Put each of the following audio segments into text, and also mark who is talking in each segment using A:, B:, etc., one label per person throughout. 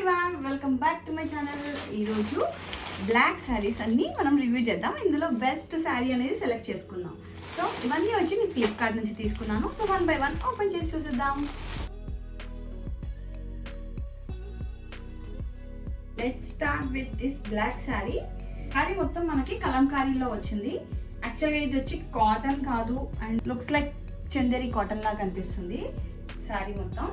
A: Everyone, welcome back to my channel. ఈరోజు black saris అన్నీ మనం రివ్యూ చేద్దాం. ఇందులో బెస్ట్ శారీ అనేది సెలెక్ట్ చేసుకుందాం. సో ఇవన్నీ వచ్చి నేను ఫ్లిప్కార్ట్ నుంచి తీసుకున్నాను. సో 1 by 1 ఓపెన్ చేసి చూసేద్దాం. Let's start with this black sari. Sari మొత్తం మనకి కలంకారీలో వచ్చింది. యాక్చువల్గా ఇది వచ్చి కాటన్ కాదు and looks like Chanderi cotton లాగా కనిపిస్తుంది. శారీ మొత్తం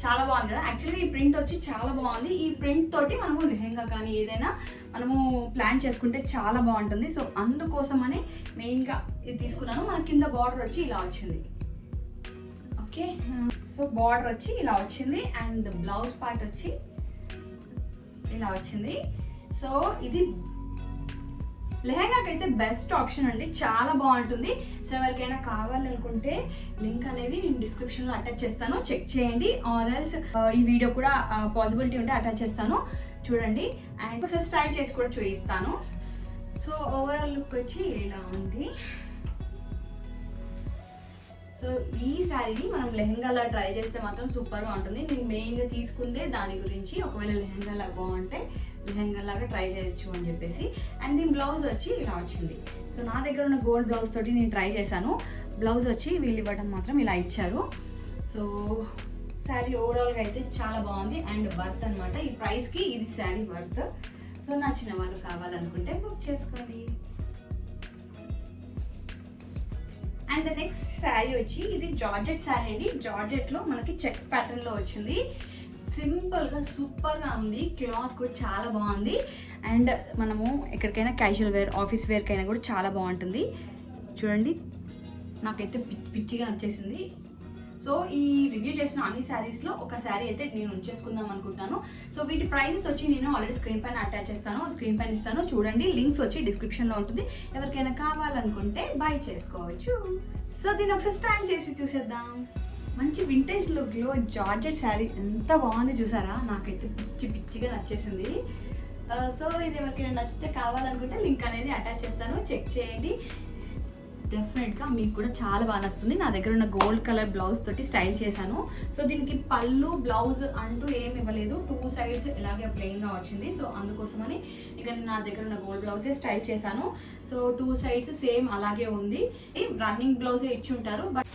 A: చాలా బాగుంది కదా. యాక్చువల్లీ ఈ ప్రింట్ వచ్చి చాలా బాగుంది. ఈ ప్రింట్ తోటి మనము లెహెంగా కానీ ఏదైనా మనము ప్లాన్ చేసుకుంటే చాలా బాగుంటుంది. సో అందుకోసమని మెయిన్గా ఇది తీసుకున్నాను. మన కింద బార్డర్ వచ్చి ఇలా వచ్చింది. ఓకే, సో బార్డర్ వచ్చి ఇలా వచ్చింది అండ్ బ్లౌజ్ పార్ట్ వచ్చి ఇలా వచ్చింది. సో ఇది లెహెంగాకి అయితే బెస్ట్ ఆప్షన్ అండి, చాలా బాగుంటుంది. సో ఎవరికైనా కావాలనుకుంటే లింక్ అనేది నేను డిస్క్రిప్షన్లో అటాచ్ చేస్తాను, చెక్ చేయండి. ఆర్ ఎల్స్ ఈ వీడియో కూడా పాసిబిలిటీ ఉంటే అటాచ్ చేస్తాను, చూడండి. అండ్ ఒకసారి స్టైల్ చేసి కూడా చూపిస్తాను. సో ఓవరాల్ లుక్ వచ్చి ఇలా ఉంది. సో ఈ శారీని మనం లెహెంగాలా ట్రై చేస్తే మాత్రం సూపర్గా ఉంటుంది. నేను మెయిన్గా తీసుకుందే దాని గురించి. ఒకవేళ లెహెంగాలా బాగుంటే లెహెంగాలాగా ట్రై చేయొచ్చు అని చెప్పేసి. అండ్ దీని బ్లౌజ్ వచ్చి ఇలా వచ్చింది. సో నా దగ్గర ఉన్న గోల్డ్ బ్లౌజ్ తోటి నేను ట్రై చేశాను. బ్లౌజ్ వచ్చి వీళ్ళు ఇవ్వడం మాత్రం ఇలా ఇచ్చారు. సో శారీ ఓవరాల్గా అయితే చాలా బాగుంది అండ్ వర్త్ అనమాట. ఈ ప్రైస్కి ఇది శారీ వర్త్. సో నచ్చిన వాళ్ళు కావాలనుకుంటే బుక్ చేసుకోండి. అండ్ నెక్స్ట్ శారీ వచ్చి ఇది జార్జెట్ శారీ అండి. జార్జెట్లో మనకి చెక్స్ ప్యాటర్న్లో వచ్చింది. సింపుల్గా సూపర్గా ఉంది. క్లాత్ కూడా చాలా బాగుంది. అండ్ మనము ఎక్కడికైనా క్యాజువల్ వేర్, ఆఫీస్ వేర్కైనా కూడా చాలా బాగుంటుంది. చూడండి, నాకైతే పిచ్చిగా నచ్చేసింది. సో ఈ రివ్యూ చేసిన అన్ని శారీస్లో ఒక శారీ అయితే నేను ఉంచేసుకుందాం అనుకుంటున్నాను. సో వీటి ప్రైజెస్ వచ్చి నేను ఆల్రెడీ స్క్రీన్ పైన అటాచ్ చేస్తాను, స్క్రీన్ పైన ఇస్తాను, చూడండి. లింక్స్ వచ్చి డిస్క్రిప్షన్లో ఉంటుంది. ఎవరికైనా కావాలనుకుంటే బై చేసుకోవచ్చు. సో దీన్ని ఒకసారి స్టైల్ చేసి చూసేద్దాం. మంచి వింటేజ్ లుక్లో జార్జెట్ శారీ ఎంత బాగుంది చూసారా. నాకైతే పిచ్చిగా నచ్చేసింది. సో ఇది ఎవరికైనా నచ్చితే కావాలనుకుంటే లింక్ అనేది అటాచ్ చేస్తాను, చెక్ చేయండి. డెఫినెట్గా మీకు కూడా చాలా బాగా నచ్చుతుంది. నా దగ్గర ఉన్న గోల్డ్ కలర్ బ్లౌజ్ తోటి స్టైల్ చేశాను. సో దీనికి పళ్ళు బ్లౌజ్ అంటూ ఏమి ఇవ్వలేదు, 2 సైడ్స్ ఇలాగే ప్లెయిన్గా వచ్చింది. సో అందుకోసమని ఇక నా దగ్గర ఉన్న గోల్డ్ బ్లౌజే స్టైల్ చేశాను. సో 2 సైడ్స్ సేమ్ అలాగే ఉంది. రన్నింగ్ బ్లౌజే ఇచ్చి ఉంటారు. బట్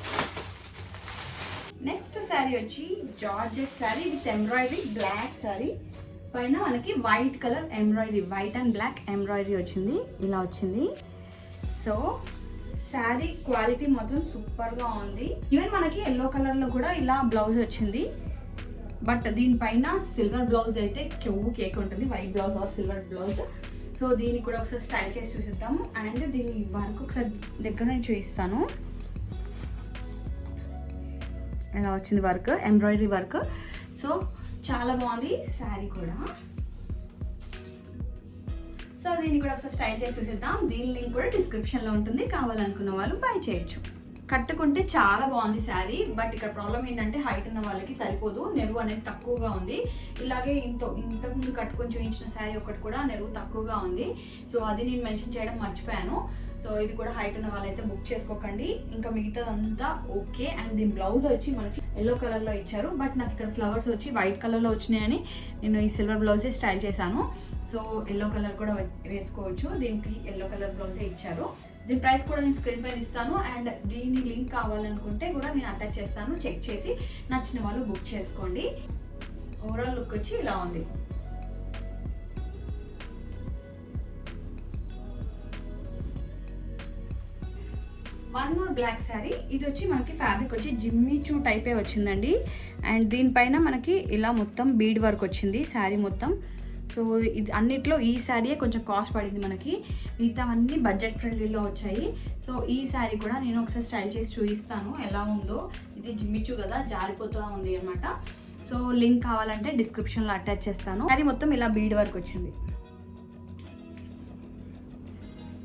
A: నెక్స్ట్ శారీ వచ్చి georgette sari with embroidery black sari. పైన మనకి white colour embroidery, white and black embroidery వచ్చింది, ఇలా వచ్చింది. సో శారీ క్వాలిటీ మాత్రం సూపర్గా ఉంది. ఈవెన్ మనకి ఎల్లో కలర్లో కూడా ఇలా బ్లౌజ్ వచ్చింది. బట్ దీనిపైన సిల్వర్ బ్లౌజ్ అయితే కేక్ ఉంటుంది, white blouse are silver blouse. So దీన్ని కూడా ఒకసారి స్టైల్ చేసి చూసిద్దాము. అండ్ దీని వర్క్ ఒకసారి దగ్గర నేను చూపిస్తాను. ఇలా వచ్చింది వర్క్, ఎంబ్రాయిడరీ వర్క్. సో చాలా బాగుంది శారీ కూడా. సో దీన్ని కూడా ఒకసారి స్టైల్ చేసి చూసేద్దాం. దీని లింక్ కూడా డిస్క్రిప్షన్లో ఉంటుంది, కావాలనుకున్న వాళ్ళు బై చేయొచ్చు. కట్టుకుంటే చాలా బాగుంది శారీ. బట్ ఇక్కడ ప్రాబ్లం ఏంటంటే హైట్ ఉన్న వాళ్ళకి సరిపోదు, నెరువు అనేది తక్కువగా ఉంది. ఇలాగే ఇంతకుముందు కట్టుకొని చూపించిన శారీ ఒకటి కూడా నెరువు తక్కువగా ఉంది. సో అది నేను మెన్షన్ చేయడం మర్చిపోయాను. సో ఇది కూడా హైట్ ఉన్న వాళ్ళైతే బుక్ చేసుకోకండి. ఇంకా మిగతాదంతా ఓకే. అండ్ దీని బ్లౌజ్ వచ్చి మనకి ఎల్లో కలర్లో ఇచ్చారు. బట్ నాకు ఇక్కడ ఫ్లవర్స్ వచ్చి వైట్ కలర్లో వచ్చినాయని నేను ఈ సిల్వర్ బ్లౌజే స్టైల్ చేశాను. సో ఎల్లో కలర్ కూడా వేసుకోవచ్చు. దీనికి ఎల్లో కలర్ బ్లౌజే ఇచ్చారు. దీని ప్రైస్ కూడా నేను స్క్రీన్ పైన ఇస్తాను. అండ్ దీని లింక్ కావాలనుకుంటే కూడా నేను అటాచ్ చేస్తాను, చెక్ చేసి నచ్చిన వాళ్ళు బుక్ చేసుకోండి. ఓవరాల్ లుక్ వచ్చి ఇలా ఉంది. One more black sari. ఇది వచ్చి మనకి ఫ్యాబ్రిక్ వచ్చి జిమ్మిచూ టైపే వచ్చిందండి. అండ్ దీనిపైన మనకి ఇలా మొత్తం బీడ్ వర్క్ వచ్చింది శారీ మొత్తం. సో ఇది అన్నిట్లో ఈ శారీయే కొంచెం కాస్ట్ పడింది మనకి, మిగతా అన్నీ బడ్జెట్ ఫ్రెండ్లీలో వచ్చాయి. సో ఈ శారీ కూడా నేను ఒకసారి స్టైల్ చేసి చూపిస్తాను ఎలా ఉందో. ఇది జిమ్మిచూ కదా, జారిపోతూ ఉంది అనమాట. సో లింక్ కావాలంటే డిస్క్రిప్షన్లో అటాచ్ చేస్తాను. శారీ మొత్తం ఇలా బీడ్ వర్క్ వచ్చింది.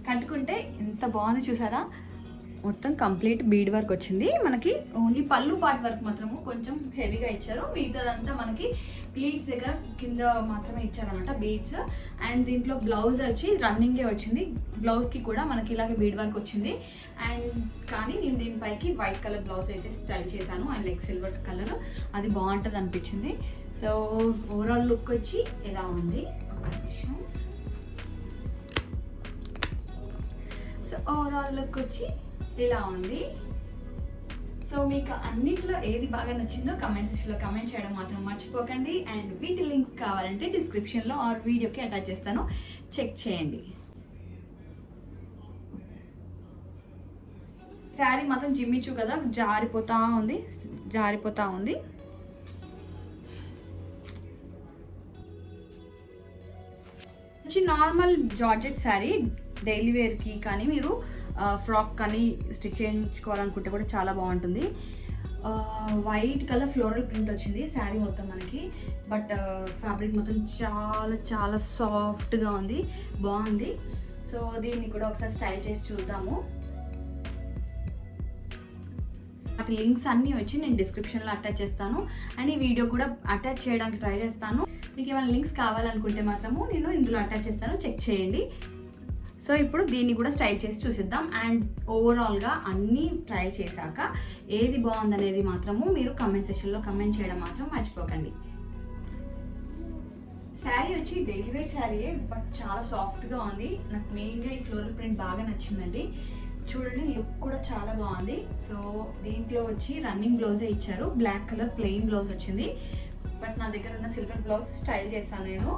A: కట్టుకుంటే ఎంత బాగుంది చూసారా. మొత్తం కంప్లీట్ బీడ్ వర్క్ వచ్చింది. మనకి ఓన్లీ పళ్ళు పార్ట్ వర్క్ మాత్రము కొంచెం హెవీగా ఇచ్చారు. మిగతాదంతా మనకి ప్లీట్స్ దగ్గర కింద మాత్రమే ఇచ్చారనమాట బీడ్స్. అండ్ దీంట్లో బ్లౌజ్ వచ్చి రన్నింగే వచ్చింది. బ్లౌజ్కి కూడా మనకి ఇలాగే బీడ్ వర్క్ వచ్చింది. అండ్ కానీ నేను దీనిపైకి వైట్ కలర్ బ్లౌజ్ అయితే స్టైల్ చేశాను. అండ్ లైక్ సిల్వర్ కలర్, అది బాగుంటుంది అనిపించింది. సో ఓవరాల్ లుక్ వచ్చి ఇలా ఉంది. సో ఓవరాల్ లుక్ వచ్చి ఇలా ఉంది. సో మీకు అన్నిట్లో ఏది బాగా నచ్చిందో కమెంట్ సెక్షన్లో కమెంట్ చేయడం మాత్రం మర్చిపోకండి. అండ్ వీటి లింక్స్ కావాలంటే డిస్క్రిప్షన్లో ఆర్ వీడియోకి అటాచ్ చేస్తాను, చెక్ చేయండి. శారీ మాత్రం జిమ్మిచ్చు కదా, జారిపోతూ ఉంది. నార్మల్ జార్జెట్ శారీ డైలీ వేర్కి కానీ మీరు ఫ్రాక్ కానీ స్టిచ్ చేయించుకోవాలనుకుంటే కూడా చాలా బాగుంటుంది. వైట్ కలర్ ఫ్లోరల్ ప్రింట్ వచ్చింది శారీ మొత్తం మనకి. బట్ ఫ్యాబ్రిక్ మొత్తం చాలా చాలా సాఫ్ట్గా ఉంది, బాగుంది. సో దీన్ని కూడా ఒకసారి స్టైల్ చేసి చూద్దాము. నాకు లింక్స్ అన్నీ వచ్చి నేను డిస్క్రిప్షన్లో అటాచ్ చేస్తాను. అండ్ ఈ వీడియో కూడా అటాచ్ చేయడానికి ట్రై చేస్తాను. మీకు ఏమైనా లింక్స్ కావాలనుకుంటే మాత్రము నేను ఇందులో అటాచ్ చేస్తాను, చెక్ చేయండి. సో ఇప్పుడు దీన్ని కూడా స్టైల్ చేసి చూసిద్దాం. అండ్ ఓవరాల్గా అన్నీ ట్రై చేశాక ఏది బాగుందనేది మాత్రము మీరు కమెంట్ సెక్షన్లో కమెంట్ చేయడం మాత్రం మర్చిపోకండి. శారీ వచ్చి డైలీ వేర్ శారీయే, బట్ చాలా సాఫ్ట్గా ఉంది. నాకు మెయిన్గా ఈ ఫ్లోరల్ ప్రింట్ బాగా నచ్చిందండి. చూడండి, లుక్ కూడా చాలా బాగుంది. సో దీంట్లో వచ్చి రన్నింగ్ బ్లౌజే ఇచ్చారు, బ్లాక్ కలర్ ప్లెయిన్ బ్లౌజ్ వచ్చింది. బట్ నా దగ్గర ఉన్న సిల్వర్ బ్లౌజ్ స్టైల్ చేస్తాను నేను,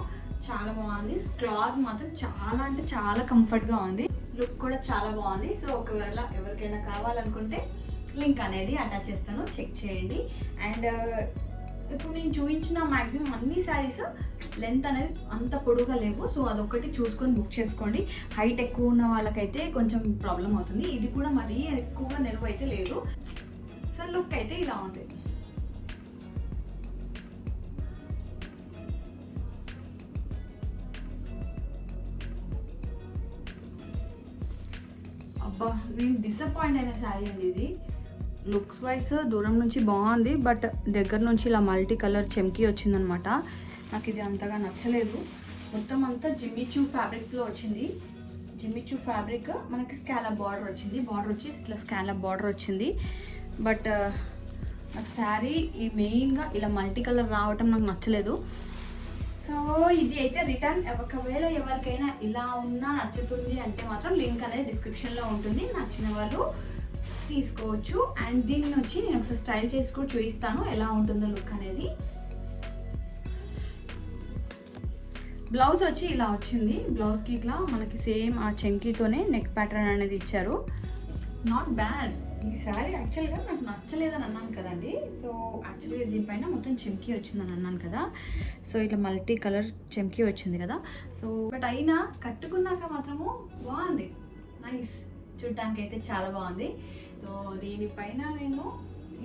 A: చాలా బాగుంది. క్లాత్ మాత్రం చాలా అంటే చాలా కంఫర్ట్గా ఉంది, లుక్ కూడా చాలా బాగుంది. సో ఒకవేళ ఎవరికైనా కావాలనుకుంటే లింక్ అనేది అటాచ్ చేస్తాను, చెక్ చేయండి. అండ్ ఇప్పుడు నేను చూపించిన మ్యాక్సిమం అన్ని శారీస్ లెంత్ అనేది అంత పొడుగా లేవు. సో అదొకటి చూసుకొని బుక్ చేసుకోండి. హైట్ ఎక్కువ ఉన్న వాళ్ళకైతే కొంచెం ప్రాబ్లం అవుతుంది. ఇది కూడా మరీ ఎక్కువగా నెరువు అయితే లేదు. సో లుక్ అయితే ఇలా ఉంది. అబ్బా, నేను డిసప్పాయింట్ అయిన శారీ అండి ఇది. లుక్స్ వైజ్ దూరం నుంచి బాగుంది, బట్ దగ్గర నుంచి ఇలా మల్టీ కలర్ చెమ్కీ వచ్చిందనమాట. నాకు ఇది అంతగా నచ్చలేదు. మొత్తం అంతా జిమ్మిచూ ఫ్యాబ్రిక్లో వచ్చింది. జిమ్మిచూ ఫ్యాబ్రిక్ మనకి స్కాలప్ బార్డర్ వచ్చింది. బార్డర్ వచ్చి ఇట్లా స్కాలప్ బార్డర్ వచ్చింది. బట్ నాకు శారీ ఈ మెయిన్గా ఇలా మల్టీ కలర్ రావటం నాకు నచ్చలేదు. సో ఇది అయితే రిటర్న్. ఒకవేళ ఎవరికైనా ఇలా ఉన్నా నచ్చుతుంది అంటే మాత్రం లింక్ అనేది డిస్క్రిప్షన్లో ఉంటుంది, నచ్చిన వాళ్ళు తీసుకోవచ్చు. అండ్ దీన్ని వచ్చి నేను ఒకసారి స్టైల్ చేసి కూడా చూపిస్తాను ఎలా ఉంటుందో లుక్ అనేది. బ్లౌజ్ వచ్చి ఇలా వచ్చింది. బ్లౌజ్కి ఇట్లా మనకి సేమ్ ఆ చెంకీతోనే నెక్ ప్యాటర్న్ అనేది ఇచ్చారు. Not bad. ఈ శారీ యాక్చువల్గా నాకు నచ్చలేదని అన్నాను కదండి. సో యాక్చువల్గా దీనిపైన మొత్తం చెంకీ వచ్చిందని అన్నాను కదా. సో ఇట్లా మల్టీ కలర్ చెంకీ వచ్చింది కదా. సో బట్ అయినా కట్టుకున్నాక మాత్రము బాగుంది, నైస్. చూడటానికి అయితే చాలా బాగుంది. సో దీనిపైన నేను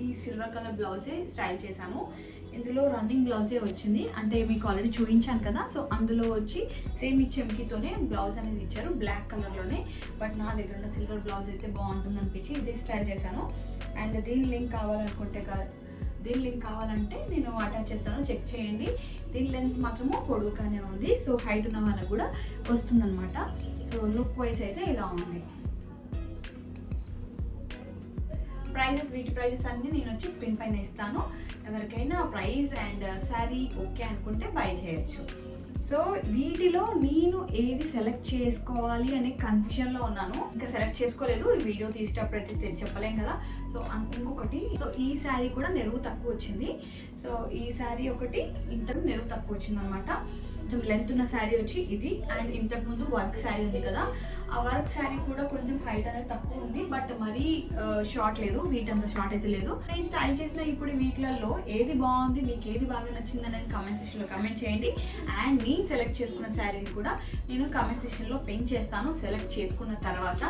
A: ఈ సిల్వర్ కలర్ బ్లౌజే స్టైల్ చేశాను. ఇందులో రన్నింగ్ బ్లౌజే వచ్చింది, అంటే మీకు ఆల్రెడీ చూపించాను కదా. సో అందులో వచ్చి సేమ్ ఈ చెంకీతోనే బ్లౌజ్ అనేది ఇచ్చారు, బ్లాక్ కలర్లోనే. బట్ నా దగ్గర ఉన్న సిల్వర్ బ్లౌజ్ అయితే బాగుంటుంది అనిపించి ఇదే స్టైల్ చేశాను. అండ్ దీని లింక్ కావాలంటే నేను అటాచ్ చేస్తాను, చెక్ చేయండి. దీని లెంత్ మాత్రము పొడుగుగానే ఉంది. సో హైట్ ఉన్న వాళ్ళకి కూడా వస్తుందన్నమాట. సో లుక్ వైజ్ అయితే ఇలా ఉంది. వీటి ప్రైజెస్ అన్నీ నేను వచ్చి స్క్రీన్ పైన ఇస్తాను. ఎవరికైనా ప్రైస్ అండ్ శారీ ఓకే అనుకుంటే బై చేయొచ్చు. సో వీటిలో నేను ఏది సెలెక్ట్ చేసుకోవాలి అనే కన్ఫ్యూజన్లో ఉన్నాను. ఇంకా సెలెక్ట్ చేసుకోలేదు, ఈ వీడియో తీసేటప్పుడు అయితే చెప్పలేం కదా. సో ఇంకొకటి, సో ఈ శారీ కూడా నెరువు తక్కువ వచ్చింది. సో ఈ శారీ ఒకటి ఇంతకు నెరువు తక్కువ వచ్చింది అనమాట. కొంచెం లెంత్ ఉన్న శారీ వచ్చి ఇది. అండ్ ఇంతకుముందు వర్క్ శారీ ఉంది కదా, ఆ వర్క్ శారీ కూడా కొంచెం హైట్ అనేది తక్కువ ఉంది, బట్ మరీ షార్ట్ లేదు, వీటంత షార్ట్ అయితే లేదు. నేను స్టైల్ చేసిన ఇప్పుడు వీటిలలో ఏది బాగుంది, మీకు ఏది బాగా నచ్చింది అనేది కామెంట్ సెక్షన్లో కమెంట్ చేయండి. అండ్ నేను సెలెక్ట్ చేసుకున్న శారీని కూడా నేను కామెంట్ సెక్షన్లో పిన్ చేస్తాను సెలెక్ట్ చేసుకున్న తర్వాత.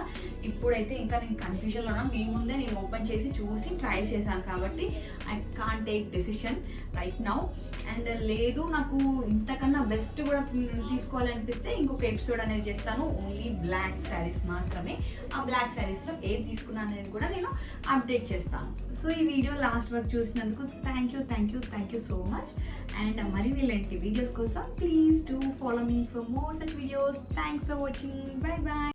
A: ఇప్పుడైతే ఇంకా నేను కన్ఫ్యూజన్లో ఉన్నాను. మీ ముందే నేను ఓపెన్ చేసి చూసి ట్రయల్ చేశాను కాబట్టి I can't take decision right now. And లేదు నాకు ఇంతకన్నా బెస్ట్ కూడా తీసుకోవాలనిపిస్తే ఇంకొక ఎపిసోడ్ అనేది చేస్తాను, ఓన్లీ బ్లాక్ శారీస్ మాత్రమే. ఆ బ్లాక్ శారీస్లో ఏది తీసుకున్నాను అనేది కూడా నేను అప్డేట్ చేస్తాను. సో ఈ వీడియో లాస్ట్ వరకు చూసినందుకు thank you so much. And మరిన్ని ఇలాంటి వీడియోస్ కోసం please do follow me for more such videos. Thanks for watching. Bye bye.